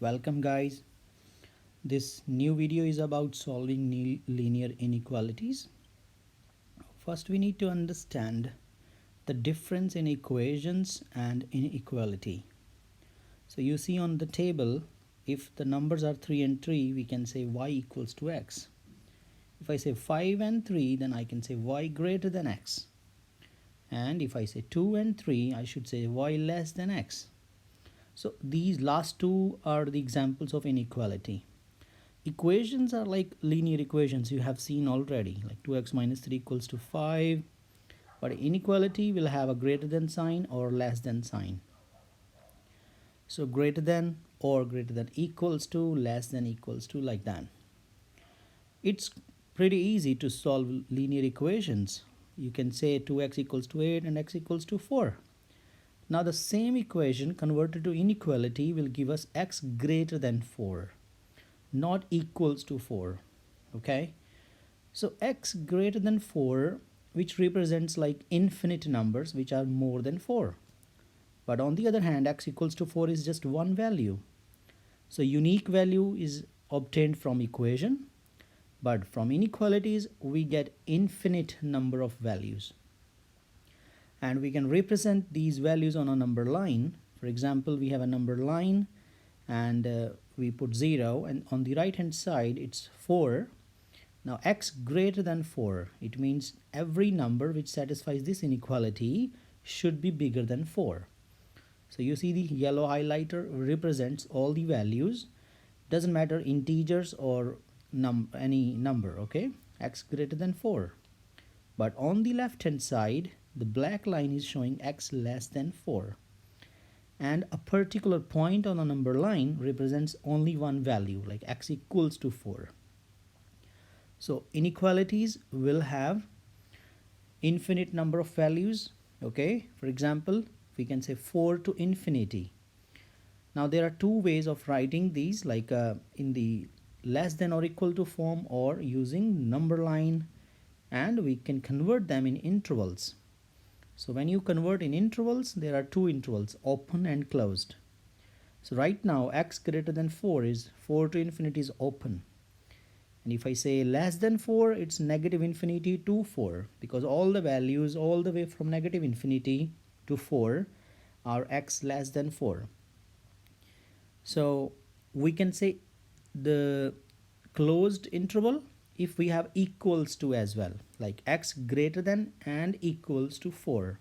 Welcome guys. This new video is about solving linear inequalities. First we need to understand the difference in equations and inequality. So you see on the table, if the numbers are 3 and 3, we can say y equals to x. If I say 5 and 3, then I can say y greater than x. And if I say 2 and 3, I should say y less than x. So these last two are the examples of inequality. Equations are like linear equations you have seen already, like 2x minus 3 equals to 5. But inequality will have a greater than sign or less than sign. So greater than or greater than equals to, less than equals to, like that. It's pretty easy to solve linear equations. You can say 2x equals to 8 and x equals to 4. Now the same equation converted to inequality will give us x greater than 4, not equals to 4. Okay, so x greater than 4, which represents like infinite numbers which are more than 4. But on the other hand, x equals to 4 is just one value. So unique value is obtained from equation, but from inequalities we get infinite number of values. And we can represent these values on a number line. For example, we have a number line and we put 0, and on the right hand side it's 4. Now x greater than 4, it means every number which satisfies this inequality should be bigger than 4. So you see the yellow highlighter represents all the values, doesn't matter integers or any number, okay, x greater than 4. But on the left hand side, the black line is showing x less than 4. And a particular point on a number line represents only one value, like x equals to 4. So inequalities will have infinite number of values, okay. For example, we can say 4 to infinity. Now there are two ways of writing these, like in the less than or equal to form or using number line, and we can convert them in intervals. So when you convert in intervals, there are two intervals, open and closed. So right now x greater than 4 is 4 to infinity is open. And if I say less than 4, it's negative infinity to 4, because all the values all the way from negative infinity to 4 are x less than 4. So we can say the closed interval if we have equals to as well, like x greater than and equals to 4.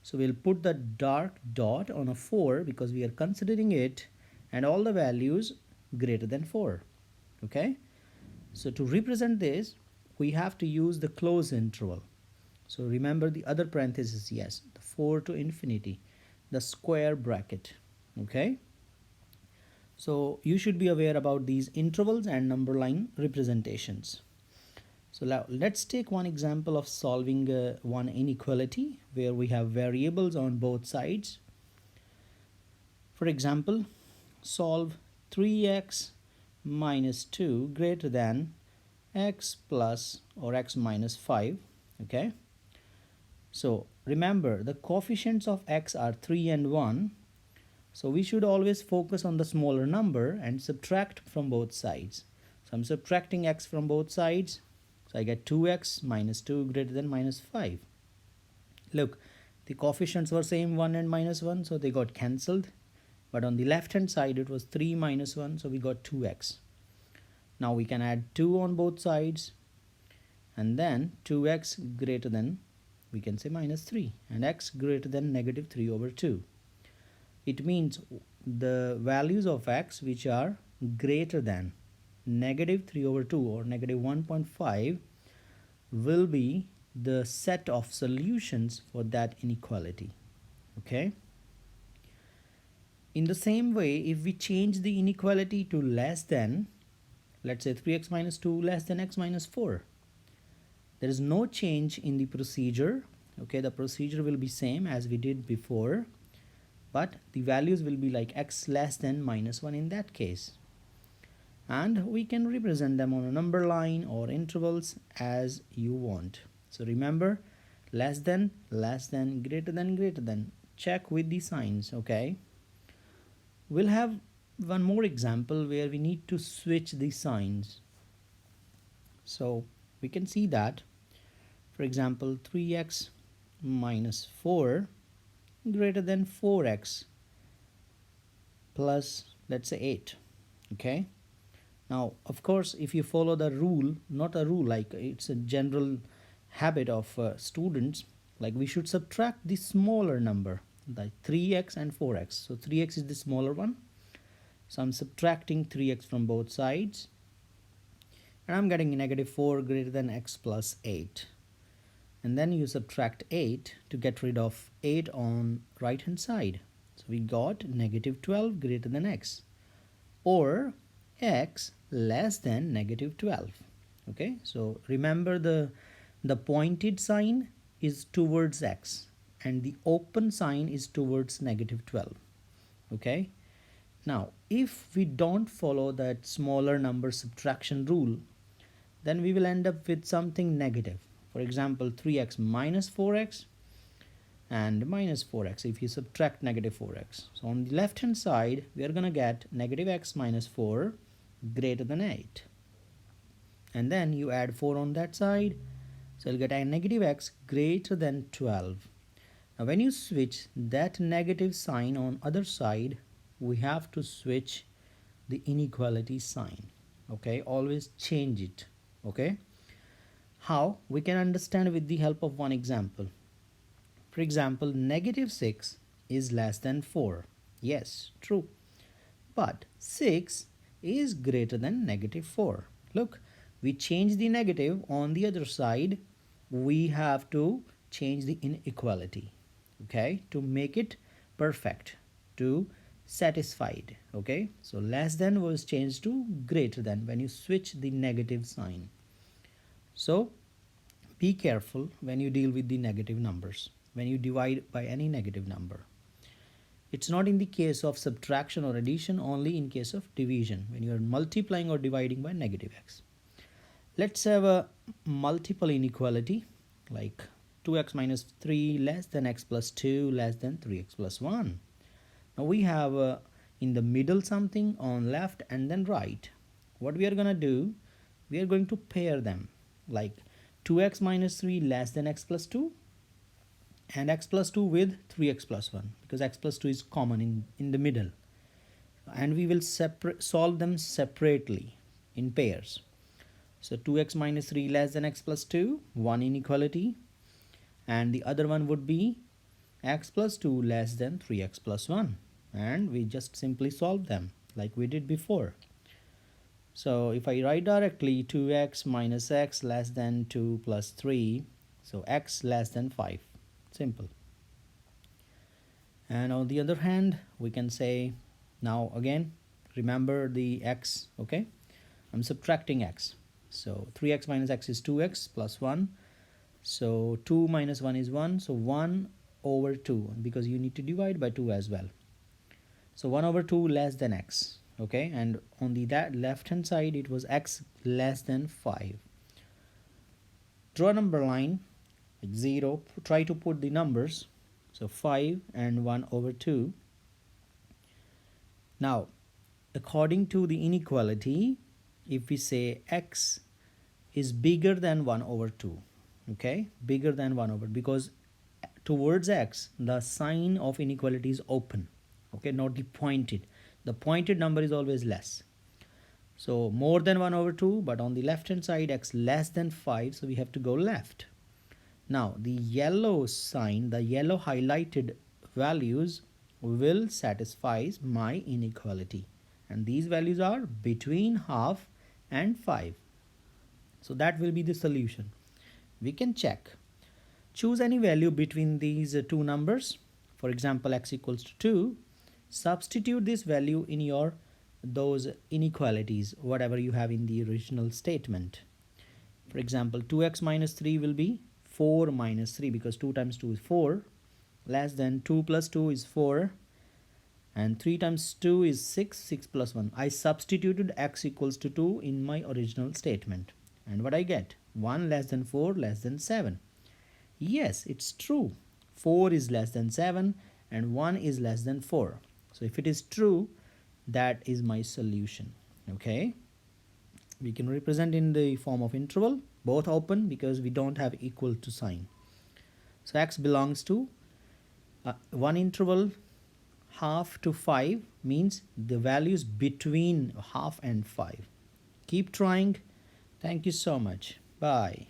So we'll put the dark dot on a 4 because we are considering it and all the values greater than 4. Okay, so to represent this we have to use the closed interval. So remember the other parenthesis, yes, the 4 to infinity, the square bracket. Okay, so you should be aware about these intervals and number line representations. So now let's take one example of solving one inequality where we have variables on both sides. For example, solve 3x minus 2 greater than x plus or x minus 5. Okay, so remember the coefficients of x are 3 and 1. So we should always focus on the smaller number and subtract from both sides. So I'm subtracting x from both sides. So I get 2x minus 2 greater than minus 5. Look, the coefficients were same, 1 and minus 1, so they got cancelled. But on the left hand side it was 3 minus 1, so we got 2x. Now we can add 2 on both sides, and then 2x greater than, we can say, minus 3, and x greater than negative 3 over 2. It means the values of x which are greater than negative 3 over 2 or negative 1.5 will be the set of solutions for that inequality. Okay, in the same way, if we change the inequality to less than, let's say 3x minus 2 less than x minus 4, there is no change in the procedure. Okay, the procedure will be same as we did before, but the values will be like x less than minus 1 in that case. And we can represent them on a number line or intervals as you want. So remember, less than, greater than, check with the signs. Okay, we'll have one more example where we need to switch the signs. So we can see that, for example, 3x minus 4 greater than 4x plus, let's say, 8. Okay. Now, of course, if you follow the rule, not a rule, like it's a general habit of students, like we should subtract the smaller number, like 3x and 4x. So 3x is the smaller one. So I'm subtracting 3x from both sides. And I'm getting negative 4 greater than x plus 8. And then you subtract 8 to get rid of 8 on right hand side. So we got negative 12 greater than x, or x less than negative 12. Okay, so remember the pointed sign is towards x and the open sign is towards negative 12. Okay, now if we don't follow that smaller number subtraction rule, then we will end up with something negative. For example, 3x minus 4x and minus 4x if you subtract negative 4x. So on the left hand side, we are going to get negative x minus 4 greater than 8. And then you add 4 on that side. So you'll get a negative x greater than 12. Now when you switch that negative sign on other side, we have to switch the inequality sign. Okay, always change it. Okay, how? We can understand with the help of one example. For example, negative 6 is less than 4. Yes, true. But 6 is greater than negative 4. Look, we change the negative on the other side. We have to change the inequality, okay, to make it perfect, to satisfied. Okay, so less than was changed to greater than when you switch the negative sign. So be careful when you deal with the negative numbers, when you divide by any negative number. It's not in the case of subtraction or addition, only in case of division, when you are multiplying or dividing by negative x. Let's have a multiple inequality like 2x minus 3 less than x plus 2 less than 3x plus 1. Now we have in the middle something on left and then right. What we are going to do, we are going to pair them, like 2x minus 3 less than x plus 2 and x plus 2 with 3x plus 1, because x plus 2 is common in the middle, and we will solve them separately in pairs. So 2x minus 3 less than x plus 2, one inequality, and the other one would be x plus 2 less than 3x plus 1, and we just simply solve them like we did before. So if I write directly 2x minus x less than 2 plus 3, so x less than 5. Simple. And on the other hand, we can say, now again, remember the x, okay? I'm subtracting x. So 3x minus x is 2x plus 1. So 2 minus 1 is 1. So 1 over 2, because you need to divide by 2 as well. So 1 over 2 less than x. Okay, and on the left hand side it was x less than 5. Draw a number line like 0. Try to put the numbers. So 5 and 1 over 2. Now, according to the inequality, if we say x is bigger than 1 over 2, okay, bigger than 1 over, because towards x the sign of inequality is open, okay, not the pointed. The pointed number is always less. So more than 1 over 2, but on the left hand side x less than 5, so we have to go left. Now the yellow sign, the yellow highlighted values will satisfy my inequality, and these values are between half and 5. So that will be the solution. We can check. Choose any value between these two numbers. For example, x equals to 2. Substitute this value in your those inequalities, whatever you have in the original statement. For example, 2x minus 3 will be 4 minus 3, because 2 times 2 is 4, less than 2 plus 2 is 4, and 3 times 2 is 6, 6 plus 1. I substituted x equals to 2 in my original statement, and what I get? 1 less than 4 less than 7. Yes, it's true. 4 is less than 7 and 1 is less than 4. So if it is true, that is my solution. Okay, we can represent in the form of interval, both open because we don't have equal to sign. So x belongs to one interval half to 5, means the values between half and 5. Keep trying. Thank you so much. Bye.